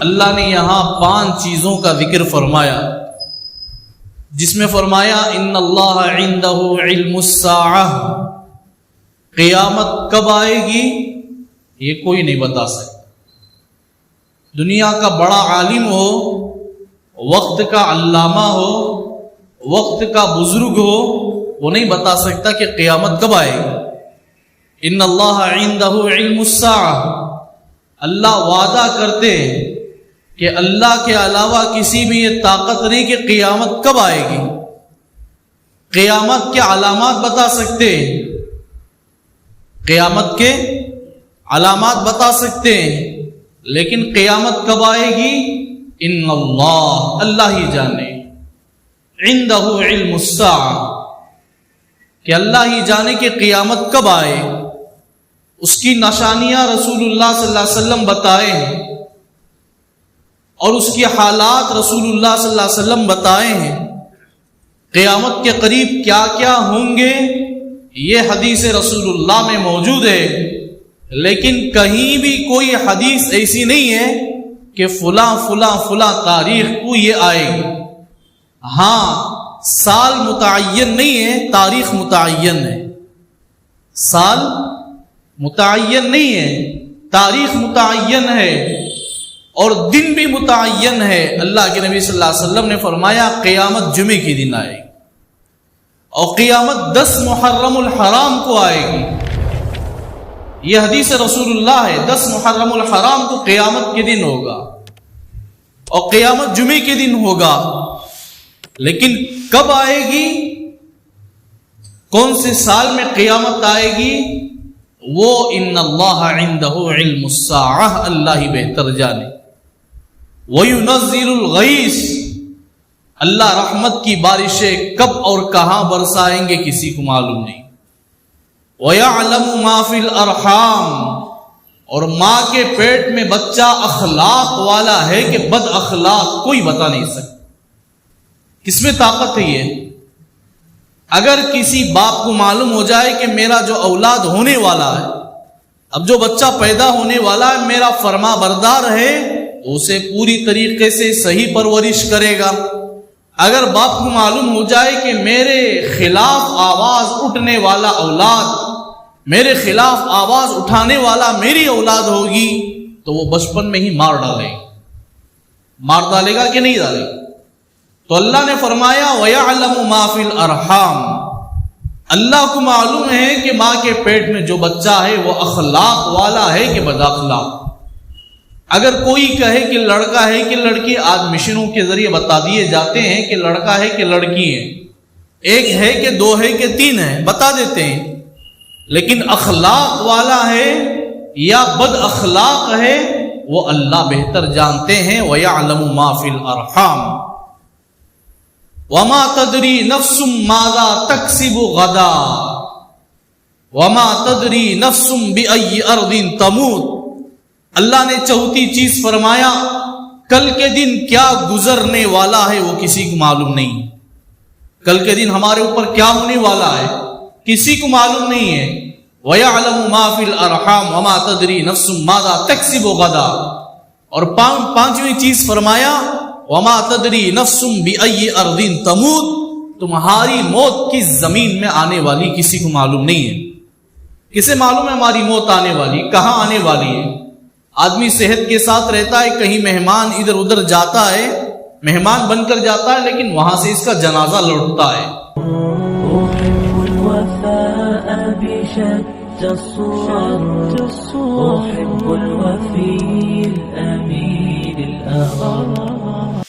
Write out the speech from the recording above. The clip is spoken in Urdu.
اللہ نے یہاں 5 چیزوں کا ذکر فرمایا، جس میں فرمایا ان اللہ عندہ علم الساعہ، قیامت کب آئے گی یہ کوئی نہیں بتا سکتا۔ دنیا کا بڑا عالم ہو، وقت کا علامہ ہو، وقت کا بزرگ ہو، وہ نہیں بتا سکتا کہ قیامت کب آئے گی۔ ان اللہ عندہ علم الساعہ، اللہ وعدہ کرتے کہ اللہ کے علاوہ کسی میں یہ طاقت نہیں کہ قیامت کب آئے گی۔ قیامت کے علامات بتا سکتے ہیں، قیامت کے علامات بتا سکتے ہیں، لیکن قیامت کب آئے گی ان اللہ ہی جانے۔ عندہ علم الساعہ، کہ اللہ ہی جانے کہ قیامت کب آئے۔ اس کی نشانیاں رسول اللہ صلی اللہ علیہ وسلم بتائے ہیں، اور اس کی حالات رسول اللہ صلی اللہ علیہ وسلم بتائے ہیں۔ قیامت کے قریب کیا کیا ہوں گے یہ حدیث رسول اللہ میں موجود ہے، لیکن کہیں بھی کوئی حدیث ایسی نہیں ہے کہ فلاں فلاں فلاں تاریخ کو یہ آئے گی۔ ہاں، سال متعین نہیں ہے، تاریخ متعین ہے۔ سال متعین نہیں ہے، تاریخ متعین ہے، اور دن بھی متعین ہے۔ اللہ کے نبی صلی اللہ علیہ وسلم نے فرمایا قیامت جمعے کے دن آئے گی، اور قیامت 10 محرم الحرام کو آئے گی۔ یہ حدیث رسول اللہ ہے، 10 محرم الحرام کو قیامت کے دن ہوگا، اور قیامت جمعے کے دن ہوگا۔ لیکن کب آئے گی، کون سے سال میں قیامت آئے گی، وہ ان اللہ عندہ علم الساعہ، اللہ ہی بہتر جانے۔ وَيُنَزِّلُ الْغَيْثَ، اللہ رحمت کی بارشیں کب اور کہاں برسائیں گے کسی کو معلوم نہیں۔ وَيَعْلَمُ مَا فِي الْأَرْحَامِ، اور ماں کے پیٹ میں بچہ اخلاق والا ہے کہ بد اخلاق، کوئی بتا نہیں سکتا۔ کس میں طاقت ہے یہ؟ اگر کسی باپ کو معلوم ہو جائے کہ میرا جو اولاد ہونے والا ہے، اب جو بچہ پیدا ہونے والا ہے میرا فرما بردار ہے، اسے پوری طریقے سے صحیح پرورش کرے گا۔ اگر باپ کو معلوم ہو جائے کہ میرے خلاف آواز اٹھنے والا اولاد، میرے خلاف آواز اٹھانے والا میری اولاد ہوگی، تو وہ بچپن میں ہی مار ڈالے گا کہ نہیں ڈالے گا؟ تو اللہ نے فرمایا وَيَعْلَمُ مَا فِي الْأَرْحَامِ، اللہ کو معلوم ہے کہ ماں کے پیٹ میں جو بچہ ہے وہ اخلاق والا ہے کہ بد اخلاق۔ اگر کوئی کہے کہ لڑکا ہے کہ لڑکی، آج مشنوں کے ذریعے بتا دیے جاتے ہیں کہ لڑکا ہے کہ لڑکی ہے، 1 ہے کہ 2 ہے کہ 3 ہے، بتا دیتے ہیں، لیکن اخلاق والا ہے یا بد اخلاق ہے وہ اللہ بہتر جانتے ہیں۔ وَيَعْلَمُ مَا فِي الْأَرْحَامِ وَمَا تَدْرِي نَفْسٌ مَاذَا تَكْسِبُ غَدًا وَمَا تَدْرِي نَفْسٌ بِأَيِّ أَرْضٍ تَمُوتُ۔ اللہ نے 4تھی چیز فرمایا، کل کے دن کیا گزرنے والا ہے وہ کسی کو معلوم نہیں۔ کل کے دن ہمارے اوپر کیا ہونے والا ہے کسی کو معلوم نہیں ہے۔ وَيَعْلَمُ مَا فِي الْأَرْحَامِ وَمَا تَدْرِي نَفْسٌ مَاذَا تَكْسِبُ غَدًا، اور 5ویں چیز فرمایا وَمَا تَدْرِي نَفْسٌ بِأَيِّ أَرْضٍ تَمُوتُ، تمہاری موت کس زمین میں آنے والی کسی کو معلوم نہیں ہے۔ کسے معلوم ہے ہماری موت آنے والی، کہاں آنے والی ہے؟ آدمی صحت کے ساتھ رہتا ہے، کہیں مہمان ادھر ادھر جاتا ہے، مہمان بن کر جاتا ہے، لیکن وہاں سے اس کا جنازہ لوٹتا ہے۔ أحب الوفي الأمين الأخر